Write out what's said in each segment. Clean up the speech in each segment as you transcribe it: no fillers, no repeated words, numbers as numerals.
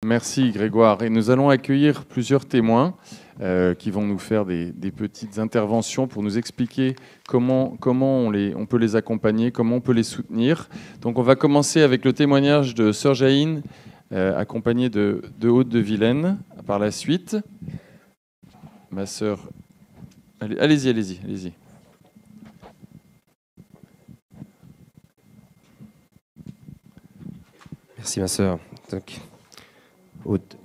Merci Grégoire. Et nous allons accueillir plusieurs témoins qui vont nous faire des petites interventions pour nous expliquer comment on peut les accompagner, comment on peut les soutenir. Donc on va commencer avec le témoignage de Sœur Jaïne, accompagnée de Haute-de-Vilaine. Par la suite, ma sœur... Allez-y. Merci ma sœur. Donc, Haute.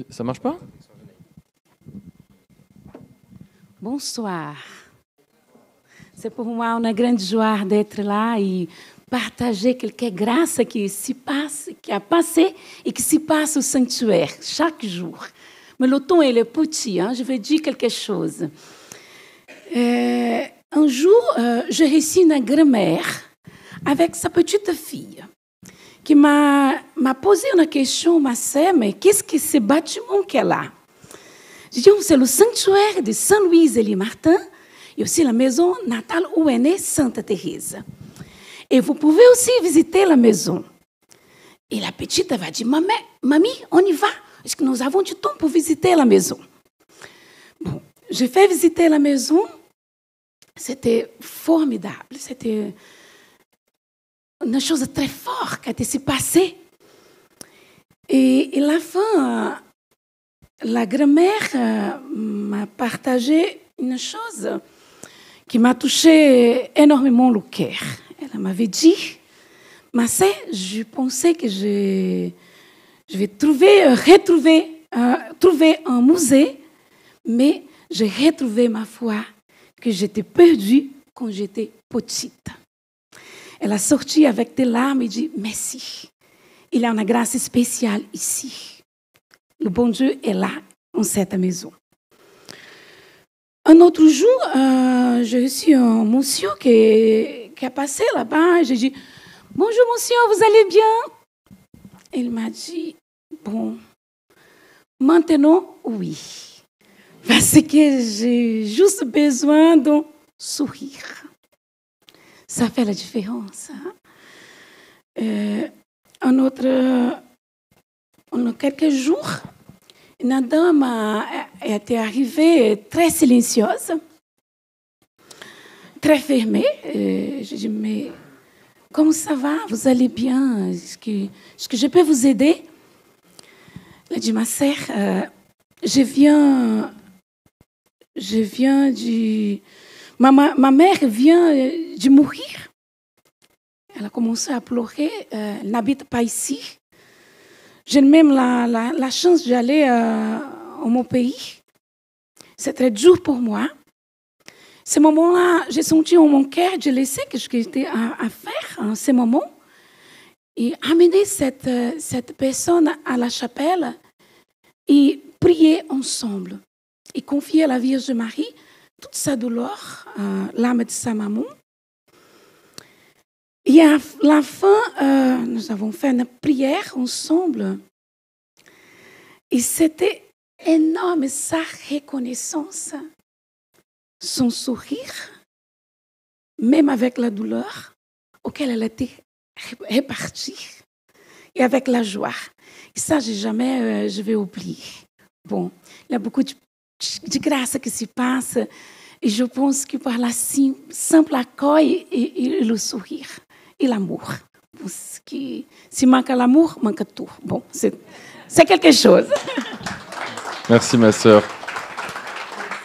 Ça marche pas? Bonsoir. C'est pour moi une grande joie d'être là et partager quelques grâces qui a passé et qui se passe au sanctuaire chaque jour. Mais le temps est petit, je vais dire quelque chose. Un jour, j'ai reçu une grand-mère avec sa petite fille qui m'a posé une question, ma sœur, mais qu'est-ce que ce bâtiment qu'elle a? J'ai dit, c'est le sanctuaire de Saint-Louis-Élie-Martin et aussi la maison natale où est née Sainte Thérèse. Et vous pouvez aussi visiter la maison. Et la petite va dire, mamie, on y va. Est-ce que nous avons du temps pour visiter la maison? Bon, j'ai fait visiter la maison. C'était formidable. C'était une chose très forte qui s'est passée. Et à la fin, la grand-mère m'a partagé une chose qui m'a touché énormément le cœur. Elle m'avait dit, ma sœur, je pensais que je vais trouver un musée, mais j'ai retrouvé ma foi que j'étais perdue quand j'étais petite. Elle a sorti avec des larmes et dit, merci. Il y a une grâce spéciale ici. Le bon Dieu est là, dans cette maison. Un autre jour, j'ai reçu un monsieur qui a passé là-bas. J'ai dit, bonjour monsieur, vous allez bien? Il m'a dit, bon, maintenant, oui. Parce que j'ai juste besoin d'un sourire. Ça fait la différence. En quelques jours, une dame était arrivée très silencieuse, très fermée. Je dis, mais comment ça va? Vous allez bien? Est-ce que je peux vous aider? Elle a dit, ma sœur, je viens du... Ma mère vient de mourir. Elle a commencé à pleurer. Elle n'habite pas ici. J'ai même la chance d'aller au mon pays. C'est très dur pour moi. Ce moment-là, j'ai senti en mon cœur, j'ai laissé ce que j'étais à faire en ce moment. Et amener cette personne à la chapelle et prier ensemble. Et confier à la Vierge Marie toute sa douleur, l'âme de sa maman. Et à la fin, nous avons fait une prière ensemble. Et c'était énorme, sa reconnaissance, son sourire, même avec la douleur auquel elle était répartie, et avec la joie. Et ça, je vais oublier. Bon, il y a beaucoup de grâce qui se passe, et je pense que par la simple accueil et le sourire, et l'amour. Parce que si manque l'amour, manque tout. Bon, c'est quelque chose. Merci ma sœur.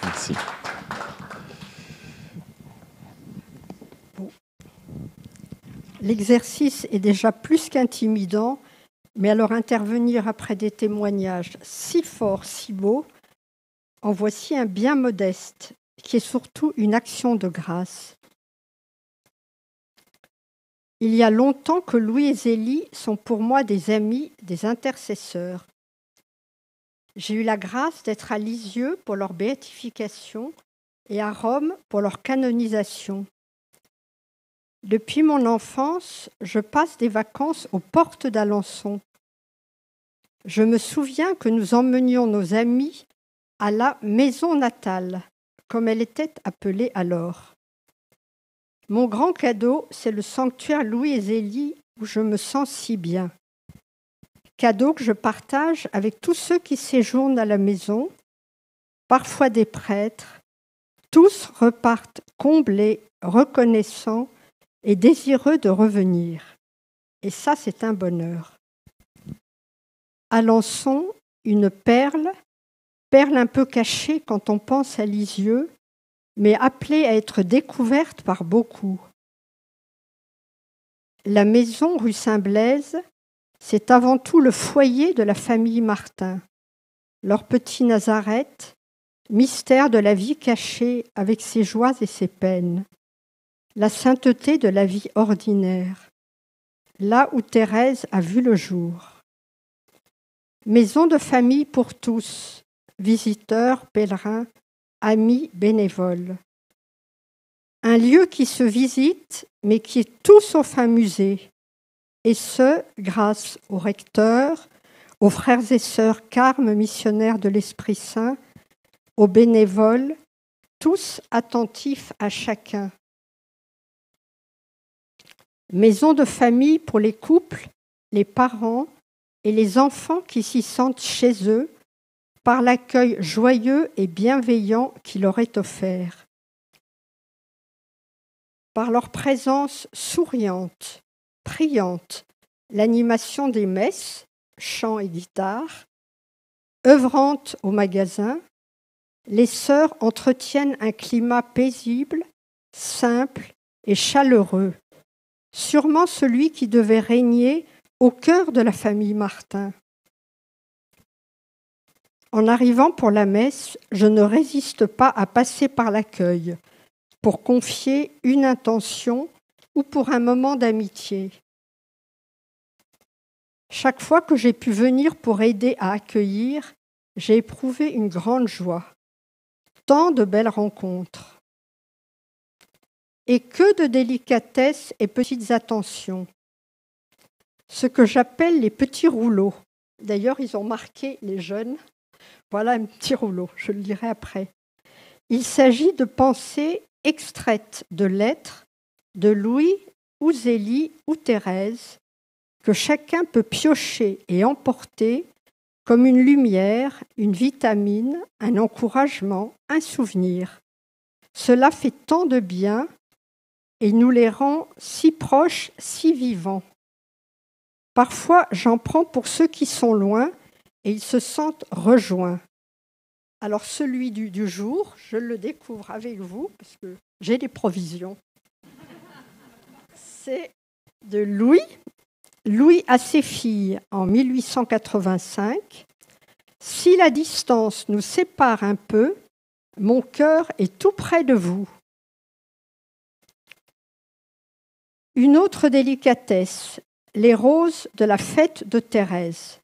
Merci. L'exercice est déjà plus qu'intimidant, mais alors intervenir après des témoignages si forts, si beaux, en voici un bien modeste, qui est surtout une action de grâce. Il y a longtemps que Louis et Zélie sont pour moi des amis, des intercesseurs. J'ai eu la grâce d'être à Lisieux pour leur béatification et à Rome pour leur canonisation. Depuis mon enfance, je passe des vacances aux portes d'Alençon. Je me souviens que nous emmenions nos amis à la maison natale, comme elle était appelée alors. Mon grand cadeau, c'est le sanctuaire Louis et Zélie où je me sens si bien. Cadeau que je partage avec tous ceux qui séjournent à la maison, parfois des prêtres. Tous repartent comblés, reconnaissants et désireux de revenir. Et ça, c'est un bonheur. Alençon, une perle un peu cachée quand on pense à Lisieux, mais appelée à être découverte par beaucoup. La maison rue Saint-Blaise, c'est avant tout le foyer de la famille Martin, leur petit Nazareth, mystère de la vie cachée avec ses joies et ses peines, la sainteté de la vie ordinaire, là où Thérèse a vu le jour. Maison de famille pour tous, visiteurs, pèlerins, amis, bénévoles. Un lieu qui se visite, mais qui est tout sauf un musée, et ce, grâce au recteur, aux frères et sœurs carmes missionnaires de l'Esprit Saint, aux bénévoles, tous attentifs à chacun. Maison de famille pour les couples, les parents et les enfants qui s'y sentent chez eux par l'accueil joyeux et bienveillant qui leur est offert. Par leur présence souriante, priante, l'animation des messes, chants et guitares, œuvrante au magasin, les sœurs entretiennent un climat paisible, simple et chaleureux, sûrement celui qui devait régner au cœur de la famille Martin. En arrivant pour la messe, je ne résiste pas à passer par l'accueil pour confier une intention ou pour un moment d'amitié. Chaque fois que j'ai pu venir pour aider à accueillir, j'ai éprouvé une grande joie. Tant de belles rencontres. Et que de délicatesses et petites attentions. Ce que j'appelle les petits rouleaux. D'ailleurs, ils ont marqué les jeunes. Voilà un petit rouleau, je le dirai après. Il s'agit de pensées extraites de lettres de Louis ou Zélie ou Thérèse que chacun peut piocher et emporter comme une lumière, une vitamine, un encouragement, un souvenir. Cela fait tant de bien et nous les rend si proches, si vivants. Parfois, j'en prends pour ceux qui sont loin et ils se sentent rejoints. Alors celui du jour, je le découvre avec vous parce que j'ai des provisions. C'est de Louis. Louis à ses filles en 1885. « Si la distance nous sépare un peu, mon cœur est tout près de vous. » Une autre délicatesse, les roses de la fête de Thérèse.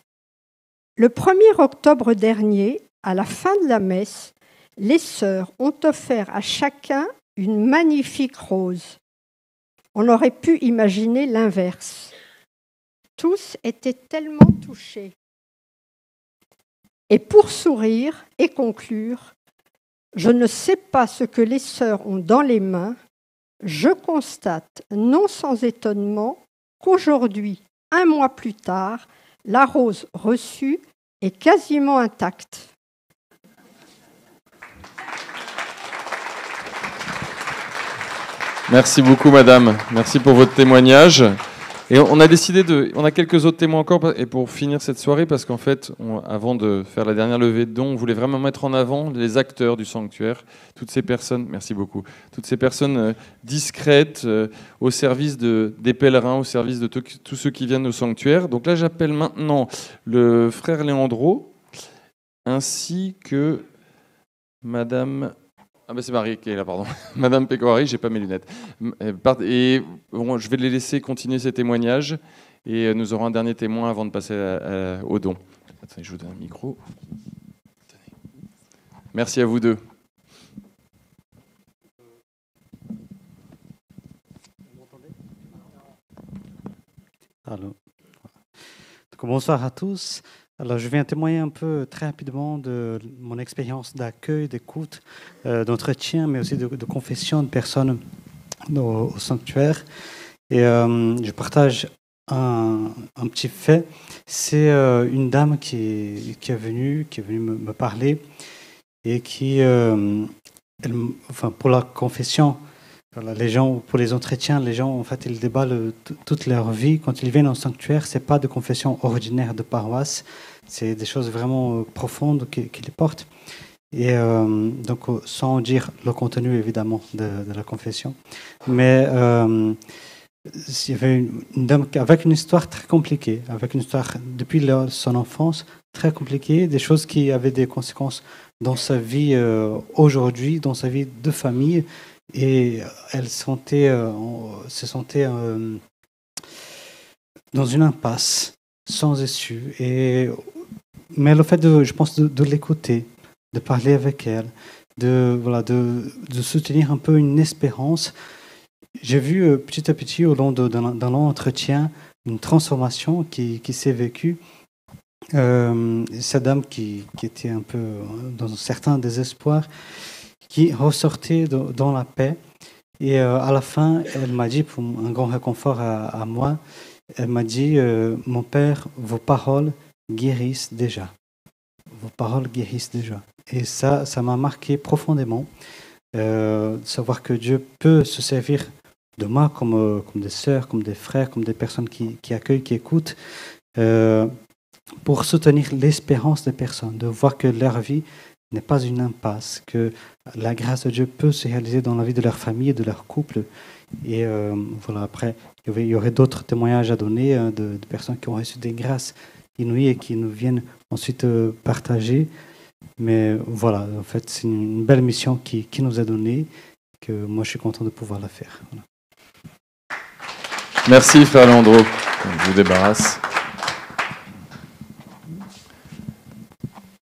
Le 1er octobre dernier, à la fin de la messe, les sœurs ont offert à chacun une magnifique rose. On aurait pu imaginer l'inverse. Tous étaient tellement touchés. Et pour sourire et conclure, je ne sais pas ce que les sœurs ont dans les mains, je constate, non sans étonnement, qu'aujourd'hui, 1 mois plus tard, la rose reçue est quasiment intacte. Merci beaucoup, madame. Merci pour votre témoignage. Et on a décidé on a quelques autres témoins encore, et pour finir cette soirée, parce qu'en fait, avant de faire la dernière levée de dons, on voulait vraiment mettre en avant les acteurs du sanctuaire, toutes ces personnes, merci beaucoup, toutes ces personnes discrètes au service des pèlerins, au service de tous ceux qui viennent au sanctuaire. Donc là, j'appelle maintenant le frère Léandro, ainsi que madame... Ah ben c'est Marie qui est là, pardon. Madame Pécoari, j'ai pas mes lunettes. Et bon, je vais les laisser continuer ces témoignages et nous aurons un dernier témoin avant de passer au don. Attendez, je vous donne un micro. Merci à vous deux. Alors, bonsoir à tous. Alors, je viens témoigner un peu très rapidement de mon expérience d'accueil, d'écoute, d'entretien, mais aussi de confession de personnes au sanctuaire. Et je partage un petit fait. C'est une dame qui est venue me parler et qui, pour la confession, voilà, les gens, pour les entretiens, les gens, en fait, ils déballent toute leur vie. Quand ils viennent au sanctuaire, c'est pas de confession ordinaire de paroisse, c'est des choses vraiment profondes qui les portent. Et donc, sans dire le contenu, évidemment, de la confession. Mais il y avait une dame avec une histoire très compliquée, avec une histoire depuis son enfance très compliquée, des choses qui avaient des conséquences dans sa vie aujourd'hui, dans sa vie de famille. Et elle se sentait dans une impasse, sans issue. Mais le fait, je pense, de l'écouter, de parler avec elle, de soutenir un peu une espérance. J'ai vu petit à petit, au long d'un long entretien, une transformation qui s'est vécue. Cette dame qui était un peu dans un certain désespoir, qui ressortait dans la paix. Et à la fin, elle m'a dit, pour un grand réconfort à moi, elle m'a dit, mon père, vos paroles guérissent déjà. Vos paroles guérissent déjà. Et ça m'a marqué profondément, savoir que Dieu peut se servir de moi comme des sœurs, comme des frères, comme des personnes qui accueillent, qui écoutent, pour soutenir l'espérance des personnes, de voir que leur vie n'est pas une impasse, que la grâce de Dieu peut se réaliser dans la vie de leur famille, de leur couple. Et voilà, après, il y aurait d'autres témoignages à donner de personnes qui ont reçu des grâces inouïes et qui nous viennent ensuite partager. Mais voilà, en fait, c'est une belle mission qui nous est donnée, que moi je suis content de pouvoir la faire. Voilà. Merci, frère Leandro. Je vous débarrasse.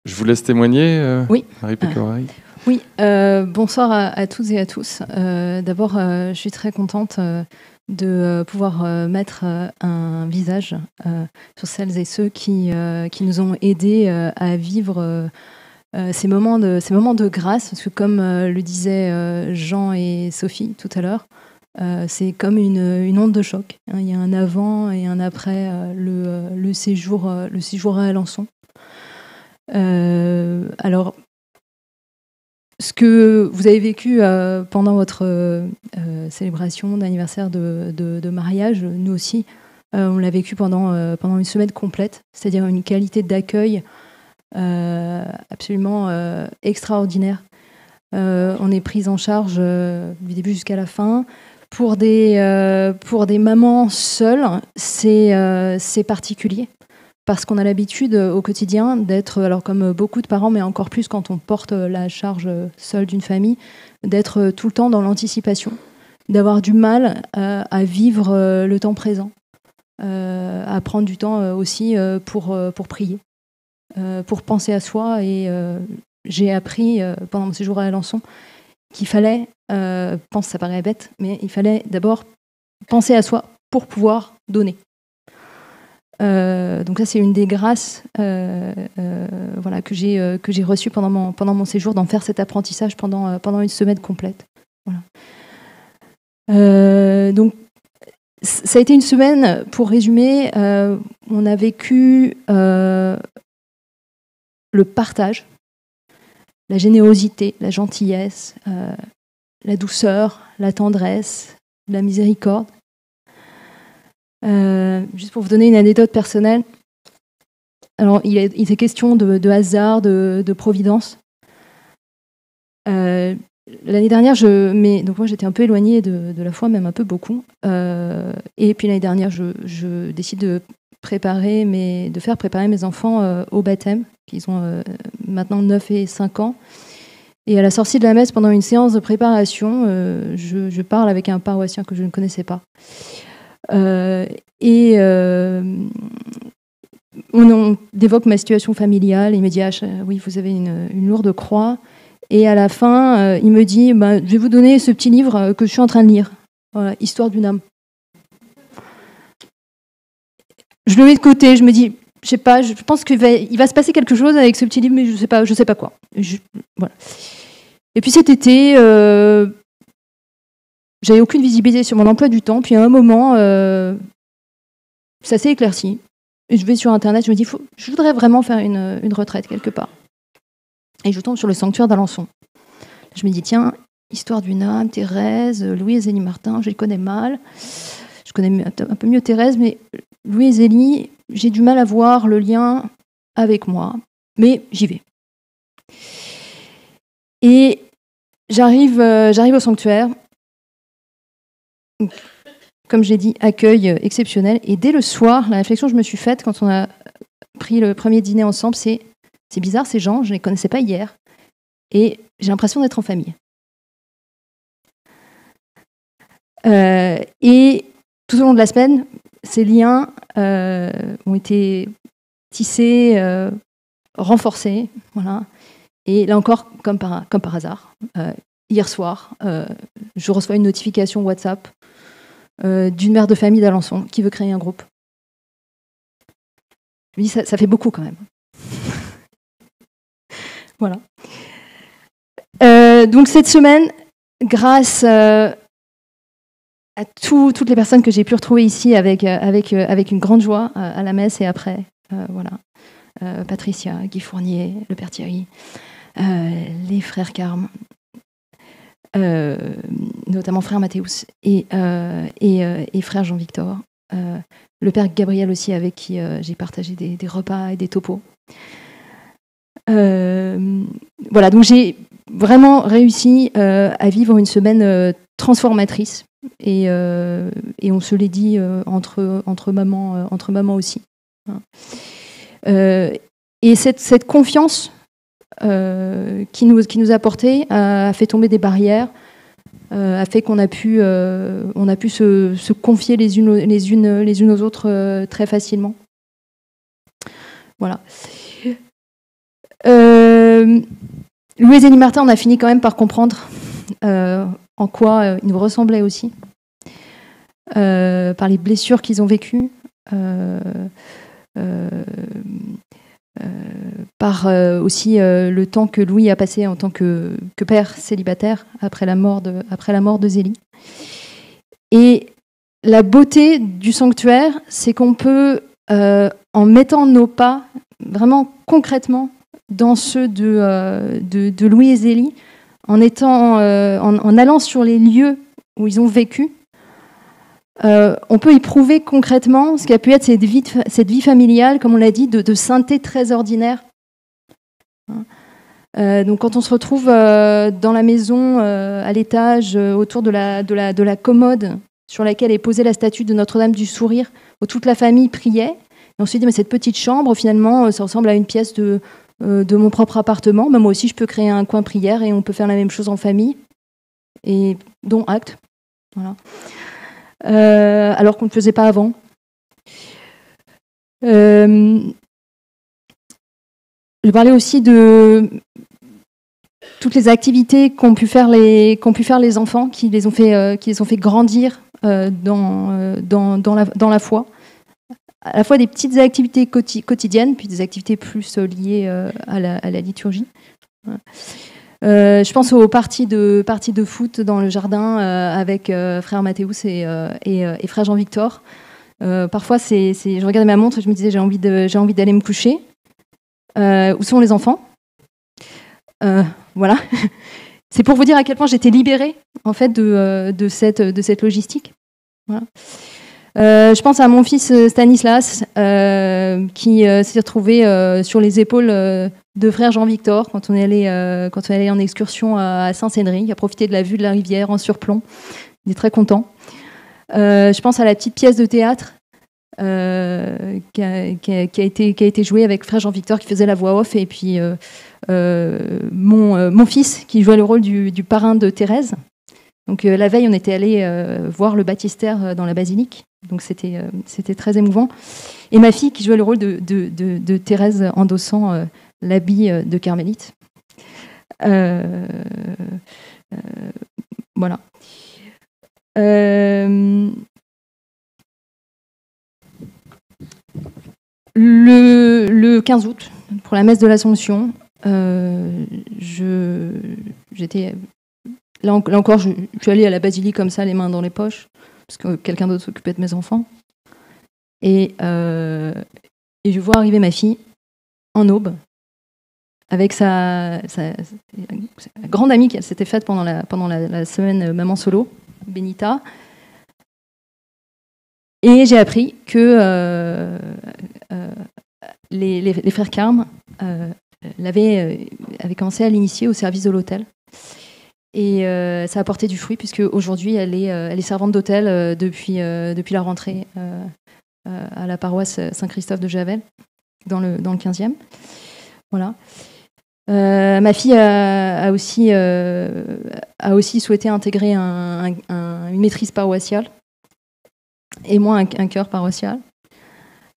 Je vous laisse témoigner, oui. Marie Pécoraille. Oui, bonsoir à toutes et à tous. D'abord, je suis très contente de pouvoir mettre un visage sur celles et ceux qui nous ont aidés à vivre ces moments de grâce, parce que comme le disaient Jean et Sophie tout à l'heure, c'est comme une onde de choc. Il y a un avant et un après le séjour à Alençon. Alors, ce que vous avez vécu pendant votre célébration d'anniversaire de mariage, nous aussi, on l'a vécu pendant une semaine complète, c'est-à-dire une qualité d'accueil absolument extraordinaire. On est prise en charge du début jusqu'à la fin. Pour des mamans seules, c'est particulier. Parce qu'on a l'habitude au quotidien d'être, alors comme beaucoup de parents, mais encore plus quand on porte la charge seule d'une famille, d'être tout le temps dans l'anticipation, d'avoir du mal à vivre le temps présent, à prendre du temps aussi pour prier, pour penser à soi. Et j'ai appris pendant mon séjour à Alençon qu'il fallait, ça paraît bête, mais il fallait d'abord penser à soi pour pouvoir donner. Donc ça, c'est une des grâces voilà, que j'ai reçues pendant mon séjour, d'en faire cet apprentissage pendant une semaine complète. Voilà. Donc ça a été une semaine, pour résumer, on a vécu le partage, la générosité, la gentillesse, la douceur, la tendresse, la miséricorde. Juste pour vous donner une anecdote personnelle, alors il était question de hasard, de providence. L'année dernière, donc moi j'étais un peu éloignée de la foi, même un peu beaucoup. Et puis l'année dernière, je décide de faire préparer mes enfants au baptême, qui ont maintenant 9 et 5 ans. Et à la sortie de la messe, pendant une séance de préparation, je parle avec un paroissien que je ne connaissais pas. On évoque ma situation familiale. Il me dit oui, vous avez une lourde croix. Et à la fin, il me dit je vais vous donner ce petit livre que je suis en train de lire. Voilà, Histoire d'une âme. Je le mets de côté. Je me dis, je sais pas. Je pense qu'il va se passer quelque chose avec ce petit livre, mais je sais pas quoi. Voilà. Et puis cet été. J'avais aucune visibilité sur mon emploi du temps. Puis à un moment, ça s'est éclairci. Et je vais sur Internet, je me dis, je voudrais vraiment faire une retraite quelque part. Et je tombe sur le sanctuaire d'Alençon. Je me dis, tiens, histoire d'une âme, Thérèse, Louise Zélie Martin, je les connais mal. Je connais un peu mieux Thérèse, mais Louise Zélie, j'ai du mal à voir le lien avec moi. Mais j'y vais. Et j'arrive au sanctuaire. Comme j'ai dit, accueil exceptionnel. Et dès le soir, la réflexion que je me suis faite quand on a pris le premier dîner ensemble, c'est bizarre, ces gens, je ne les connaissais pas hier. Et j'ai l'impression d'être en famille. Et tout au long de la semaine, ces liens ont été tissés, renforcés. Voilà. Et là encore, comme par hasard, hier soir, je reçois une notification WhatsApp d'une mère de famille d'Alençon qui veut créer un groupe. Je me dis, ça fait beaucoup quand même. Voilà. Donc cette semaine, grâce à toutes les personnes que j'ai pu retrouver ici avec une grande joie à la messe et après, voilà. Patricia, Guy Fournier, le père Thierry, les frères Carme, notamment frère Mathéus et frère Jean-Victor, le père Gabriel aussi, avec qui j'ai partagé des repas et des topos. Voilà, donc j'ai vraiment réussi à vivre une semaine transformatrice et on se l'est dit entre mamans aussi. Et cette confiance qui nous a portés a fait tomber des barrières, a fait qu'on a pu se confier les unes aux autres très facilement. Voilà. Louise Zélie Martin, on a fini quand même par comprendre en quoi ils nous ressemblaient aussi, par les blessures qu'ils ont vécues, par aussi le temps que Louis a passé en tant que père célibataire après la mort de Zélie. Et la beauté du sanctuaire, c'est qu'on peut, en mettant nos pas vraiment concrètement dans ceux de Louis et Zélie, en allant sur les lieux où ils ont vécu, on peut y prouver concrètement ce qu'a pu être cette vie familiale, comme on l'a dit, de sainteté très ordinaire. Donc quand on se retrouve dans la maison, à l'étage, autour de la commode sur laquelle est posée la statue de Notre-Dame du Sourire, où toute la famille priait, et on se dit, mais cette petite chambre, finalement, ça ressemble à une pièce de mon propre appartement. Ben, moi aussi, je peux créer un coin prière et on peut faire la même chose en famille. Et dont acte. Voilà. Alors qu'on ne le faisait pas avant. Je parlais aussi de toutes les activités qu'ont pu faire les enfants, qui les ont fait grandir dans la foi. À la fois des petites activités quotidiennes, puis des activités plus liées à la liturgie. Je pense aux parties de foot dans le jardin avec frère Mathéus et frère Jean-Victor. Parfois, je regardais ma montre et je me disais j'ai envie d'aller me coucher. Où sont les enfants ? Voilà. C'est pour vous dire à quel point j'étais libérée en fait de cette logistique. Voilà. Je pense à mon fils Stanislas qui s'est retrouvé sur les épaules de frère Jean-Victor quand on est allé en excursion à Saint-Sénry. Il a profité de la vue de la rivière en surplomb. Il est très content. Je pense à la petite pièce de théâtre qui a été jouée avec frère Jean-Victor qui faisait la voix off, et puis mon fils qui jouait le rôle du parrain de Thérèse. Donc la veille, on était allé voir le baptistère dans la basilique. Donc c'était très émouvant. Et ma fille qui jouait le rôle de Thérèse endossant l'habit de carmélite. Voilà. Le 15 août, pour la messe de l'Assomption, j'étais... Là encore, je suis allée à la basilique comme ça, les mains dans les poches, parce que quelqu'un d'autre s'occupait de mes enfants. Et je vois arriver ma fille en aube, avec sa grande amie qu'elle s'était faite pendant la semaine Maman Solo, Benita. Et j'ai appris que les frères Carme avaient commencé à l'initier au service de l'hôtel. Et ça a porté du fruit, puisque aujourd'hui elle est servante d'hôtel depuis la rentrée à la paroisse Saint-Christophe de Javel, dans le 15e. Voilà. Ma fille a aussi souhaité intégrer une maîtrise paroissiale, et moi un chœur paroissial.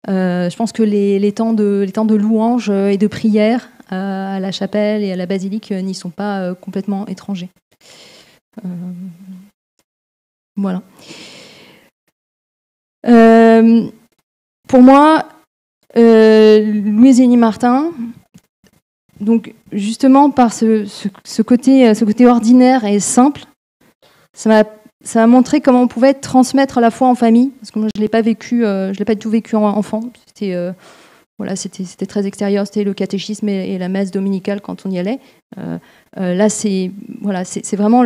Je pense que les temps de louange et de prière à la chapelle et à la basilique n'y sont pas complètement étrangers. Voilà. Pour moi, Louise Zélie Martin, donc justement par ce côté ordinaire et simple, ça m'a montré comment on pouvait transmettre la foi en famille, parce que moi je l'ai pas du tout vécu enfant. C'était très extérieur, c'était le catéchisme et la messe dominicale quand on y allait. Là, c'est vraiment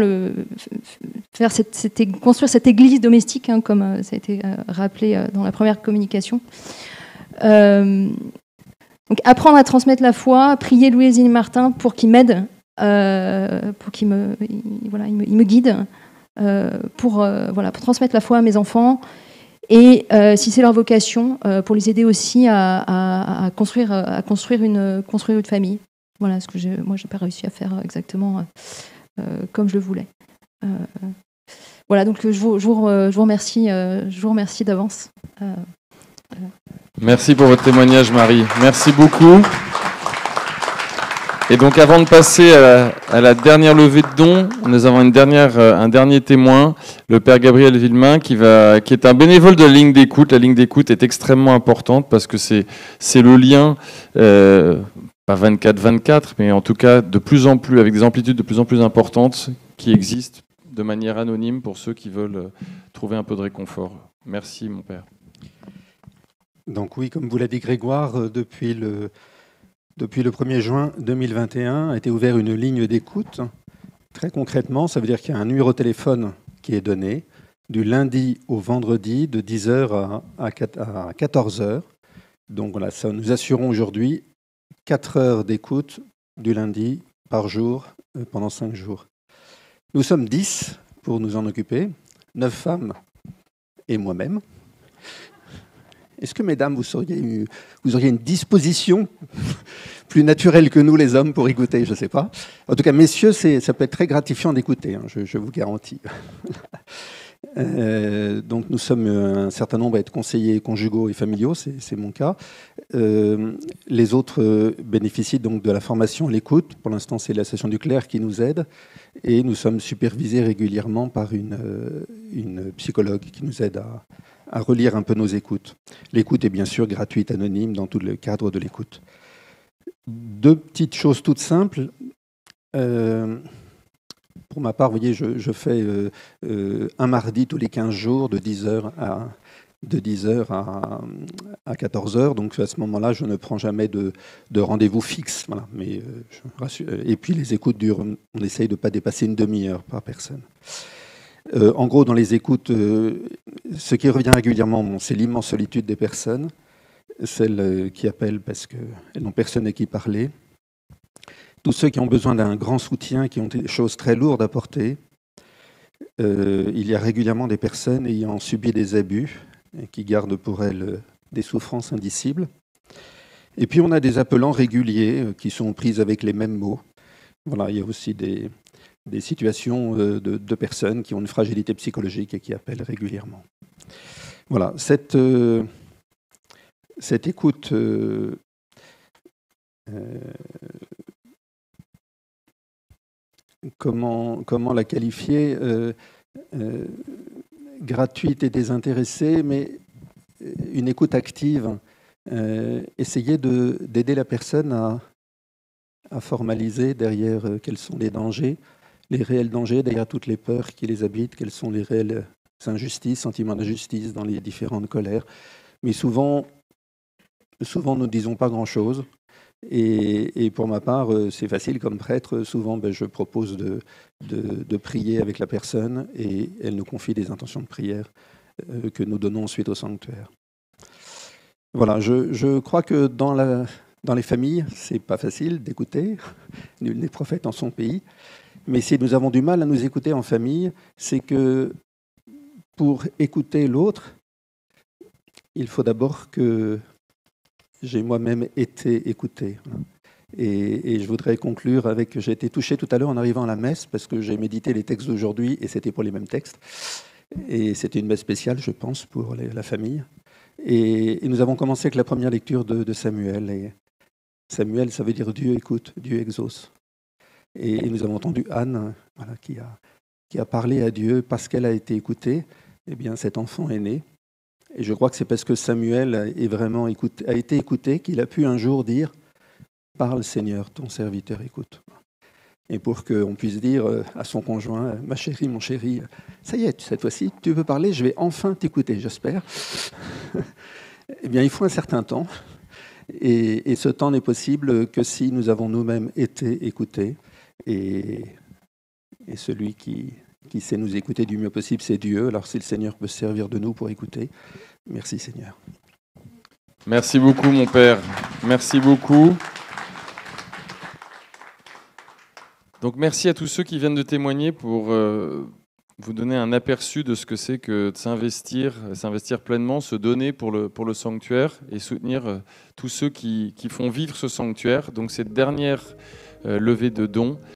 construire cette église domestique, hein, comme ça a été rappelé dans la première communication. Donc, apprendre à transmettre la foi, prier Louise Zélie Martin pour qu'il m'aide, pour qu'il me guide, pour transmettre la foi à mes enfants. Et si c'est leur vocation, pour les aider aussi à construire une famille. Voilà ce que moi j'ai pas réussi à faire exactement comme je le voulais. Voilà, donc je vous remercie d'avance. Merci pour votre témoignage, Marie. Merci beaucoup. Et donc, avant de passer à la dernière levée de dons, nous avons un dernier témoin, le père Gabriel Villemain, qui est un bénévole de la ligne d'écoute. La ligne d'écoute est extrêmement importante parce que c'est le lien, pas 24-24, mais en tout cas de plus en plus, avec des amplitudes de plus en plus importantes qui existent de manière anonyme pour ceux qui veulent trouver un peu de réconfort. Merci, mon père. Donc oui, comme vous l'a dit Grégoire, depuis le 1er juin 2021 a été ouverte une ligne d'écoute. Très concrètement, ça veut dire qu'il y a un numéro de téléphone qui est donné du lundi au vendredi de 10h à 14h. Donc voilà, ça, nous assurons aujourd'hui 4 heures d'écoute du lundi par jour pendant 5 jours. Nous sommes 10 pour nous en occuper, 9 femmes et moi-même. Est-ce que, mesdames, vous auriez une disposition plus naturelle que nous, les hommes, pour écouter? Je ne sais pas. En tout cas, messieurs, ça peut être très gratifiant d'écouter, hein, je vous garantis. Donc, nous sommes un certain nombre à être conseillers conjugaux et familiaux, c'est mon cas. Les autres bénéficient donc de la formation à l'écoute. Pour l'instant, c'est l'association du clerc qui nous aide. Et nous sommes supervisés régulièrement par une psychologue qui nous aide à relire un peu nos écoutes. L'écoute est bien sûr gratuite, anonyme, dans tout le cadre de l'écoute. 2 petites choses toutes simples. Pour ma part, vous voyez, je fais un mardi tous les 15 jours de 10h à 14h. Donc à ce moment-là, je ne prends jamais de rendez-vous fixe. Voilà. Mais, et puis les écoutes durent, on essaye de ne pas dépasser une demi-heure par personne. En gros, dans les écoutes, ce qui revient régulièrement, c'est l'immense solitude des personnes, celles qui appellent parce qu'elles n'ont personne à qui parler, tous ceux qui ont besoin d'un grand soutien, qui ont des choses très lourdes à porter. Il y a régulièrement des personnes ayant subi des abus et qui gardent pour elles des souffrances indicibles. Et puis on a des appelants réguliers qui sont prises avec les mêmes mots. Voilà, il y a aussi des situations de personnes qui ont une fragilité psychologique et qui appellent régulièrement. Voilà, cette écoute comment la qualifier, gratuite et désintéressée, mais une écoute active, essayer d'aider la personne à formaliser derrière quels sont les dangers, les réels dangers, derrière toutes les peurs qui les habitent, quelles sont les réelles injustices, sentiments d'injustice dans les différentes colères. Mais souvent nous ne disons pas grand-chose. Et pour ma part, c'est facile comme prêtre. Souvent, je propose de prier avec la personne et elle nous confie des intentions de prière que nous donnons ensuite au sanctuaire. Voilà, je crois que dans les familles, c'est pas facile d'écouter. Nul n'est prophète en son pays. Mais si nous avons du mal à nous écouter en famille, c'est que pour écouter l'autre, il faut d'abord que j'ai moi-même été écouté. Et je voudrais conclure avec... J'ai été touché tout à l'heure en arrivant à la messe parce que j'ai médité les textes d'aujourd'hui et c'était pour les mêmes textes. Et c'était une messe spéciale, je pense, pour la famille. Et nous avons commencé avec la première lecture de Samuel. Et Samuel, ça veut dire Dieu écoute, Dieu exauce. Et nous avons entendu Anne, voilà, qui a parlé à Dieu parce qu'elle a été écoutée. Eh bien, cet enfant est né. Et je crois que c'est parce que Samuel a été écouté qu'il a pu un jour dire « Parle Seigneur, ton serviteur écoute ». Et pour qu'on puisse dire à son conjoint « Ma chérie, mon chéri, ça y est, cette fois-ci, tu veux parler, je vais enfin t'écouter, j'espère ». Eh bien, il faut un certain temps. Et ce temps n'est possible que si nous avons nous-mêmes été écoutés. Et celui qui sait nous écouter du mieux possible, c'est Dieu. Alors si le Seigneur peut se servir de nous pour écouter, merci Seigneur. Merci beaucoup mon Père, merci beaucoup. Donc merci à tous ceux qui viennent de témoigner pour vous donner un aperçu de ce que c'est que de s'investir pleinement, se donner pour le sanctuaire et soutenir tous ceux qui font vivre ce sanctuaire. Donc cette dernière levée de dons